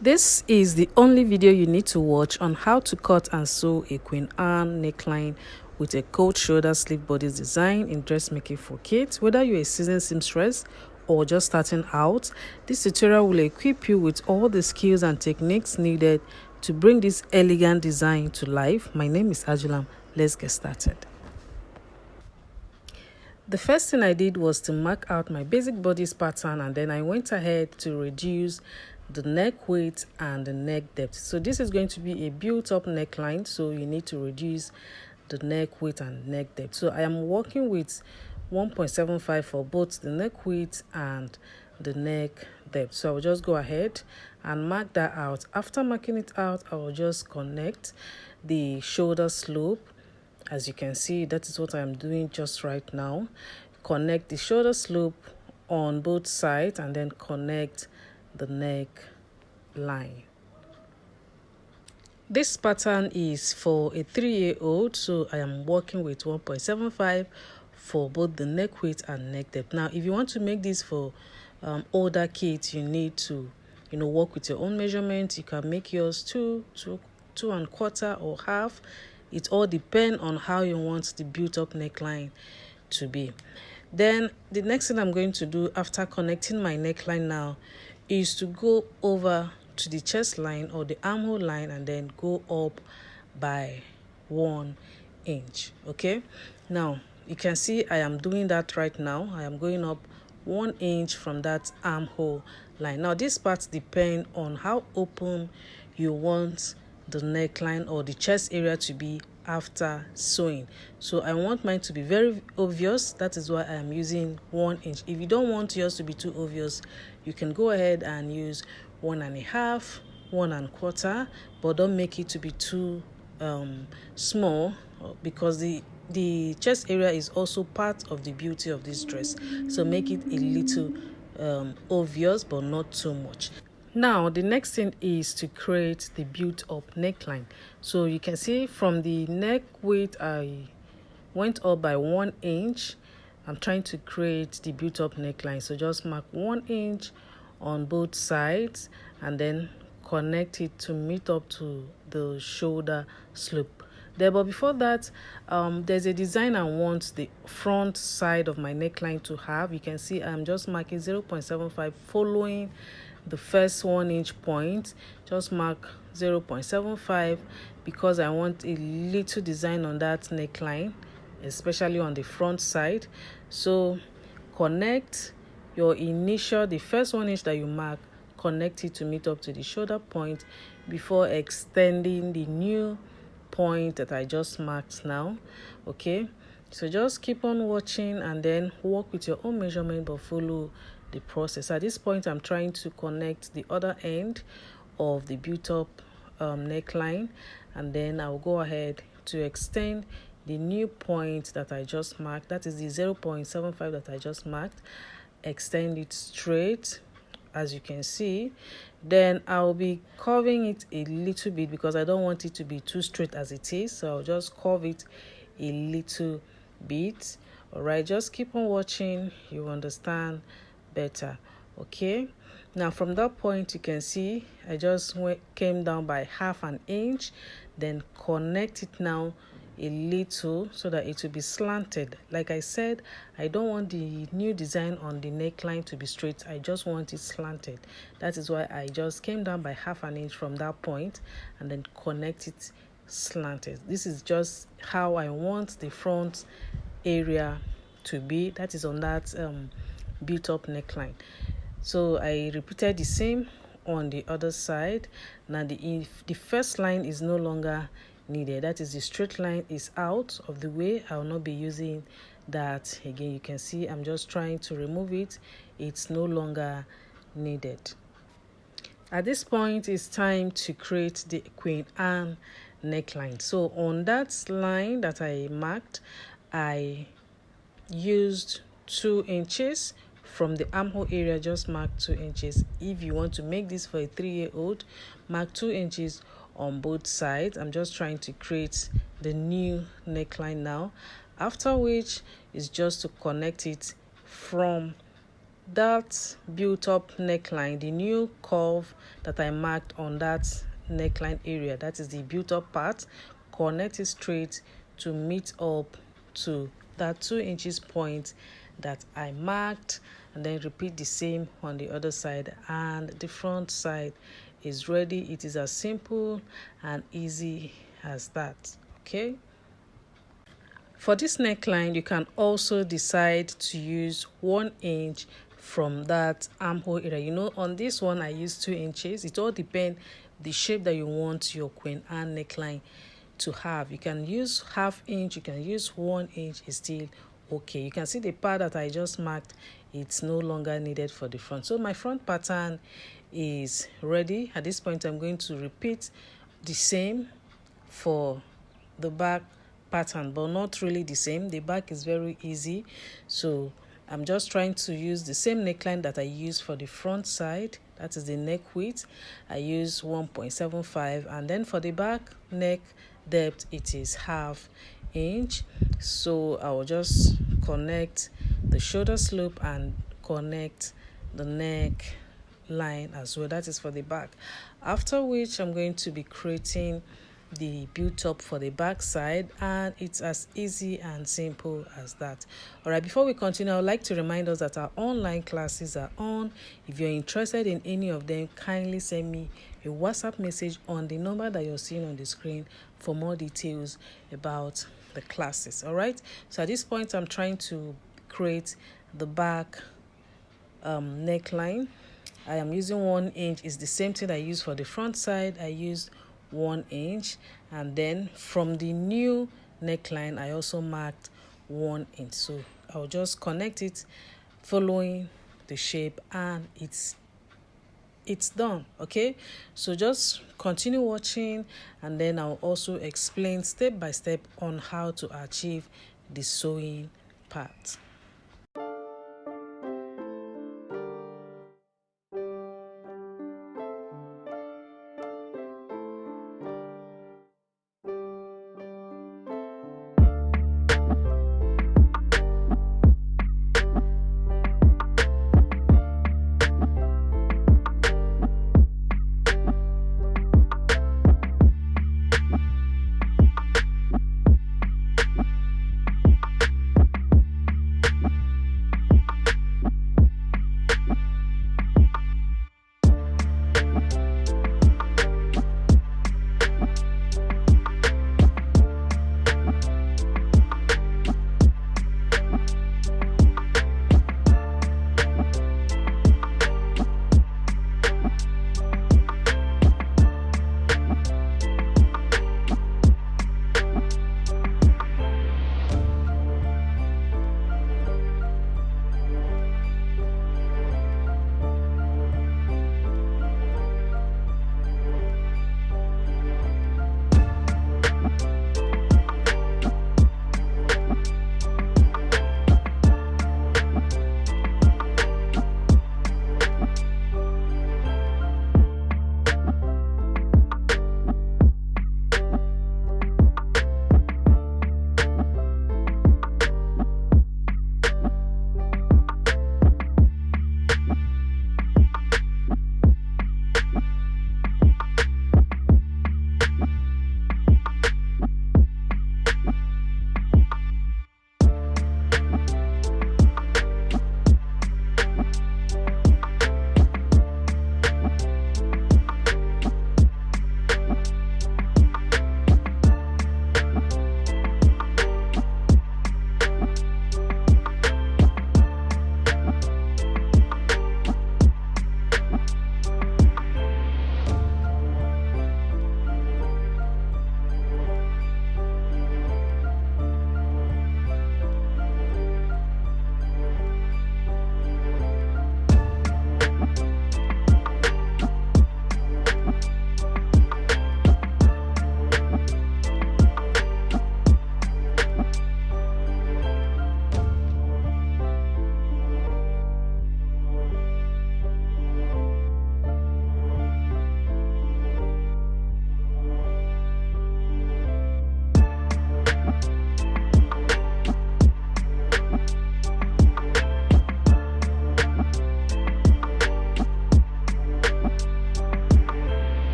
This is the only video you need to watch on how to cut and sew a Queen Anne neckline with a coat shoulder sleeve bodice design in dressmaking for kids. Whether you're a seasoned seamstress or just starting out, this tutorial will equip you with all the skills and techniques needed to bring this elegant design to life. My name is Ajulam. Let's get started. The first thing I did was to mark out my basic bodice pattern, and then I went ahead to reduce the neck width and the neck depth. So this is going to be a built-up neckline, so you need to reduce the neck width and neck depth. So I am working with 1.75 for both the neck width and the neck depth. So I'll just go ahead and mark that out. After marking it out, I will just connect the shoulder slope. As you can see, that is what I'm doing just right now. Connect the shoulder slope on both sides and then connect the neck line. This pattern is for a 3-year-old, so I am working with 1.75 for both the neck width and neck depth. Now, if you want to make this for older kids, you need to work with your own measurement. You can make yours 2.25 or half. It all depends on how you want the built-up neckline to be. Then the next thing I'm going to do after connecting my neckline now is to go over to the chest line or the armhole line and then go up by 1 inch. Okay, now you can see I am doing that right now. I am going up 1 inch from that armhole line. Now this part depends on how open you want the neckline or the chest area to be after sewing. So I want mine to be very obvious. That is why I am using 1 inch. If you don't want yours to be too obvious, you can go ahead and use 1.5, 1.25, but don't make it to be too small, because the chest area is also part of the beauty of this dress. So make it a little obvious, but not too much. Now the next thing is to create the built-up neckline. So you can see from the neck width I went up by 1 inch. I'm trying to create the built-up neckline, so just mark 1 inch on both sides and then connect it to meet up to the shoulder slope there. But before that, there's a design I want the front side of my neckline to have. You can see I'm just marking 0.75 following the first 1 inch point. Just mark 0.75 because I want a little design on that neckline, especially on the front side. So connect your the first 1 inch that you mark, connect it to meet up to the shoulder point before extending the new point that I just marked now. Okay, so just keep on watching and then work with your own measurement, but follow the process. At this point, I'm trying to connect the other end of the built-up neckline, and then I'll go ahead to extend the new point that I just marked. That is the 0.75 that I just marked. Extend it straight, as you can see. Then I'll be curving it a little bit because I don't want it to be too straight as it is, so I'll just curve it a little bit. All right, just keep on watching, you understand better. Okay, now from that point you can see I just came down by 1/2 inch, then connect it now a little so that it will be slanted. Like I said, I don't want the new design on the neckline to be straight, I just want it slanted. That is why I just came down by 1/2 inch from that point and then connect it slanted. This is just how I want the front area to be. That is on that built-up neckline. So I repeated the same on the other side. Now the first line is no longer needed, that is the straight line is out of the way. I will not be using that again. You can see I'm just trying to remove it. It's no longer needed. At this point, it's time to create the Queen Anne neckline. So on that line that I marked, I used 2 inches from the armhole area. Just mark 2 inches. If you want to make this for a 3-year-old, mark 2 inches on both sides. I'm just trying to create the new neckline now, after which is just to connect it from that built up neckline, the new curve that I marked on that neckline area, that is the built up part, connect it straight to meet up to that 2 inches point that I marked, and then repeat the same on the other side, and the front side is ready. It is as simple and easy as that. Okay, for this neckline, you can also decide to use 1 inch from that armhole area. You know, on this one I use 2 inches. It all depends the shape that you want your Queen Anne neckline to have. You can use ½ inch, you can use 1 inch, is still okay. You can see the part that I just marked, it's no longer needed for the front. So my front pattern is ready. At this point, I'm going to repeat the same for the back pattern, but not really the same. The back is very easy, so I'm just trying to use the same neckline that I used for the front side. That is the neck width. I use 1.75, and then for the back neck depth, it is ½ inch. So I will just connect the shoulder slope and connect the neck line as well. That is for the back. After which, I'm going to be creating the built up for the back side, and it's as easy and simple as that. All right, before we continue, I would like to remind us that our online classes are on. If you're interested in any of them, kindly send me a WhatsApp message on the number that you're seeing on the screen for more details about the classes. All right, so at this point, I'm trying to create the back neckline. I am using 1 inch. It's the same thing I used for the front side. I used 1 inch, and then from the new neckline I also marked 1 inch. So I'll just connect it following the shape, and it's done. Okay, so just continue watching, and then I'll also explain step by step on how to achieve the sewing part.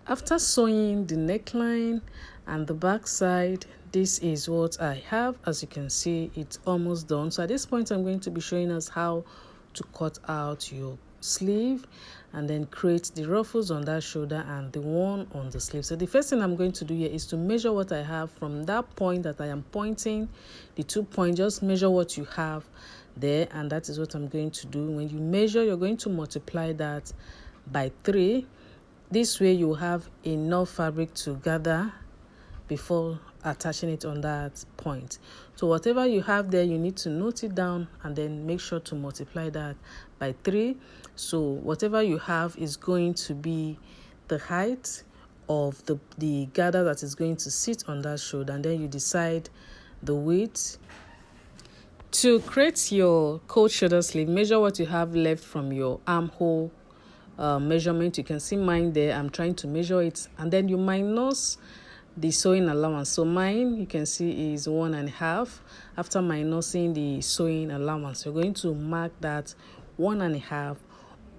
After sewing the neckline and the back side, this is what I have. As you can see, it's almost done. So at this point, I'm going to be showing us how to cut out your sleeve and then create the ruffles on that shoulder and the one on the sleeve. So the first thing I'm going to do here is to measure what I have from that point that I am pointing, the 2 points. Just measure what you have there, and that is what I'm going to do. When you measure, you're going to multiply that by 3. This way you have enough fabric to gather before attaching it on that point. So whatever you have there, you need to note it down and then make sure to multiply that by 3. So whatever you have is going to be the height of the gather that is going to sit on that shoulder, and then you decide the width. To create your coat shoulder sleeve, measure what you have left from your armhole measurement. You can see mine there. I'm trying to measure it, and then you minus the sewing allowance. So mine, you can see, is 1.5. After minusing the sewing allowance, you're going to mark that 1.5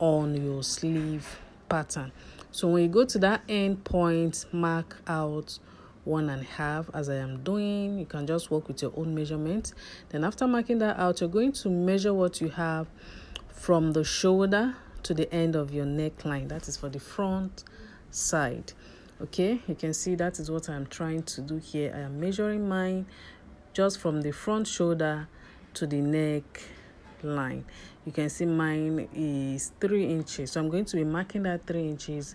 on your sleeve pattern. So when you go to that end point, mark out 1.5 as I am doing. You can just work with your own measurement. Then after marking that out, you're going to measure what you have from the shoulder to the end of your neckline. That is for the front side. Okay, you can see that is what I'm trying to do here. I am measuring mine just from the front shoulder to the neckline. You can see mine is 3 inches. So I'm going to be marking that 3 inches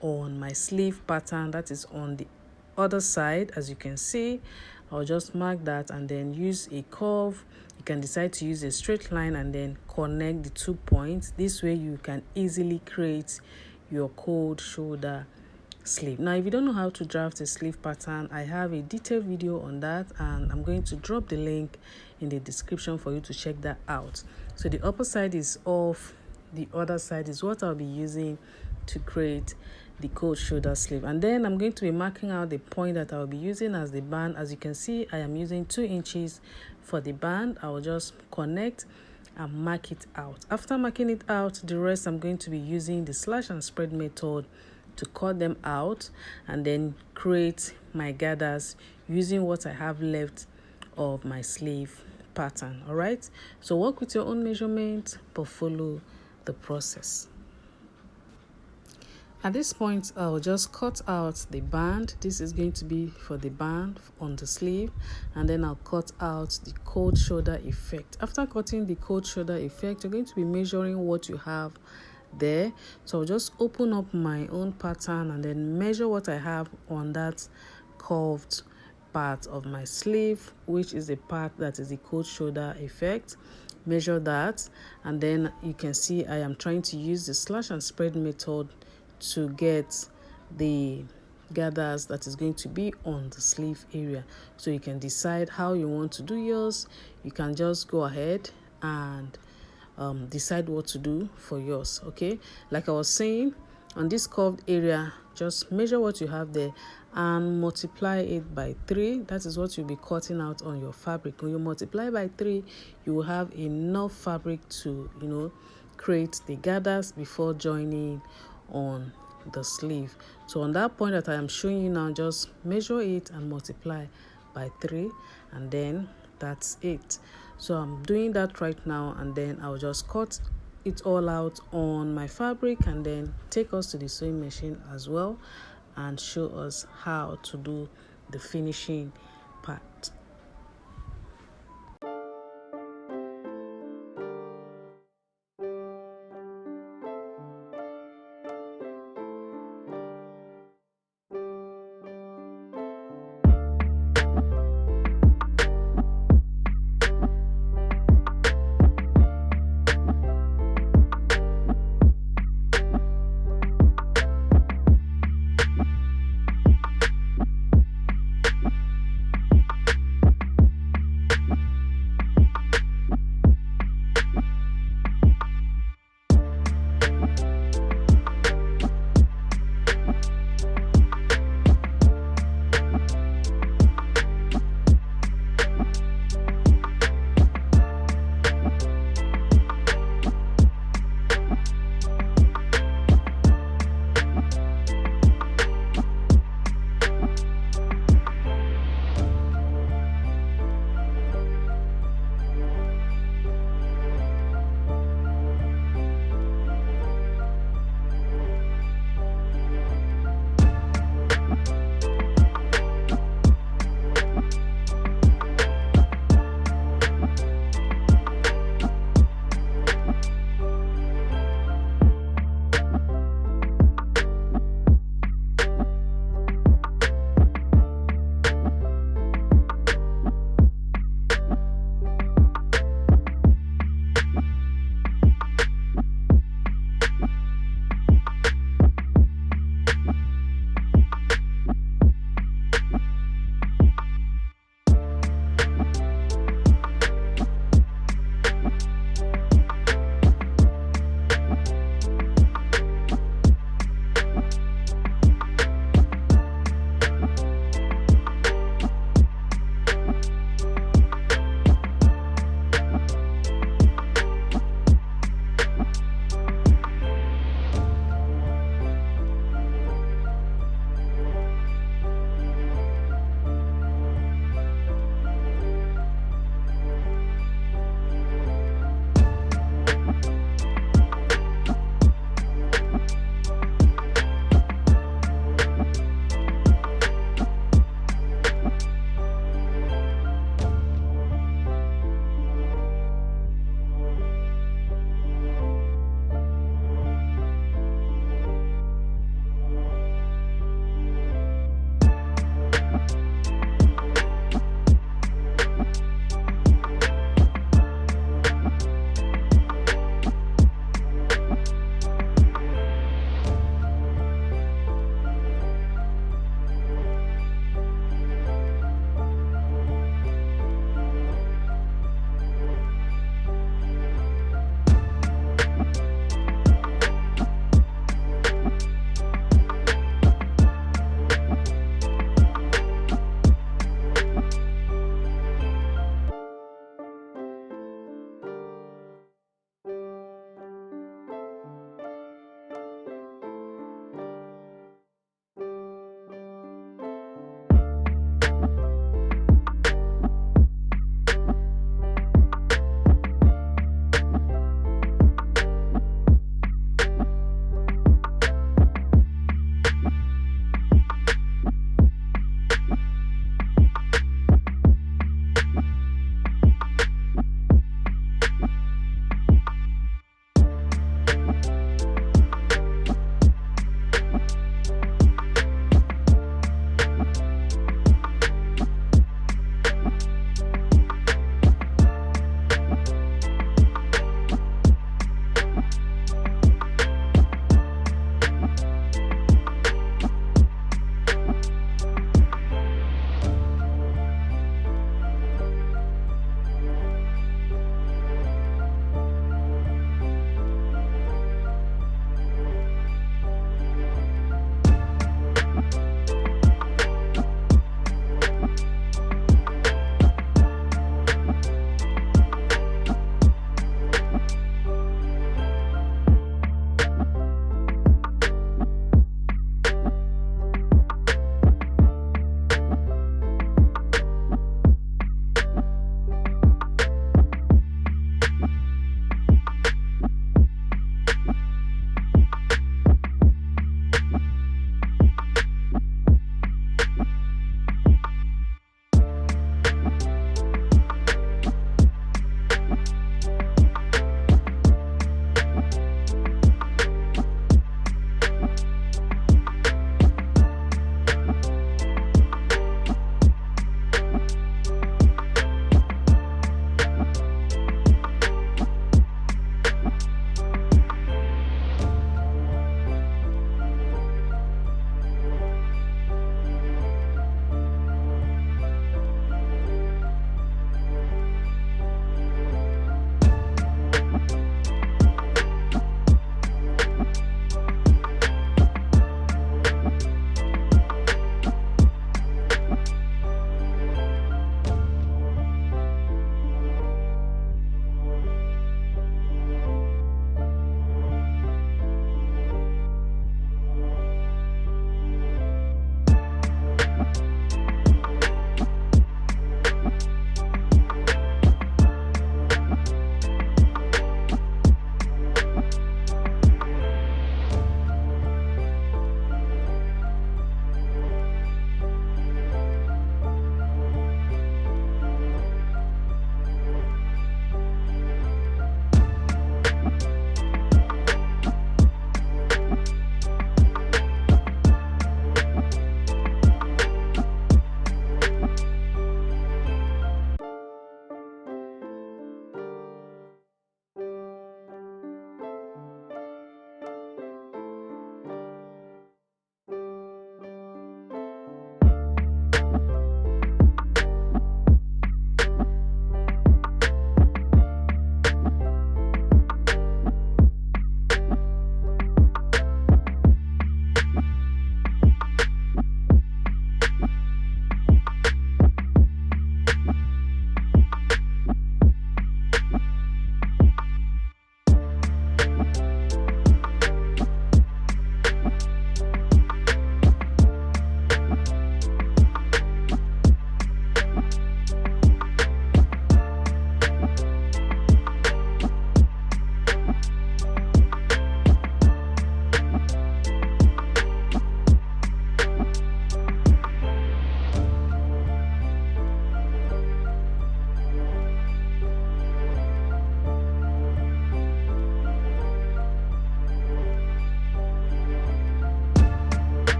on my sleeve pattern. That is on the other side. As you can see, I'll just mark that and then use a curve. You can decide to use a straight line and then connect the 2 points. This way you can easily create your cold shoulder sleeve. Now, if you don't know how to draft a sleeve pattern, I have a detailed video on that, and I'm going to drop the link in the description for you to check that out. So the upper side is off, the other side is what I'll be using to create the cold shoulder sleeve. And then I'm going to be marking out the point that I'll be using as the band. As you can see, I am using 2 inches for the band. I will just connect and mark it out. After marking it out, the rest I'm going to be using the slash and spread method to cut them out and then create my gathers using what I have left of my sleeve pattern. All right, so work with your own measurement but follow the process. At this point, I'll just cut out the band. This is going to be for the band on the sleeve, and then I'll cut out the cold shoulder effect. After cutting the cold shoulder effect, you're going to be measuring what you have there. So I'll just open up my own pattern and then measure what I have on that curved part of my sleeve, which is the part that is the cold shoulder effect. Measure that, and then you can see I am trying to use the slash and spread method to get the gathers that is going to be on the sleeve area. So you can decide how you want to do yours. You can just go ahead and decide what to do for yours. Okay, like I was saying, on this curved area, just measure what you have there and multiply it by 3. That is what you'll be cutting out on your fabric. When you multiply by 3, you will have enough fabric to create the gathers before joining on the sleeve. So on that point that I am showing you now, just measure it and multiply by 3, and then that's it. So I'm doing that right now, and then I'll just cut it all out on my fabric and then take us to the sewing machine as well and show us how to do the finishing part.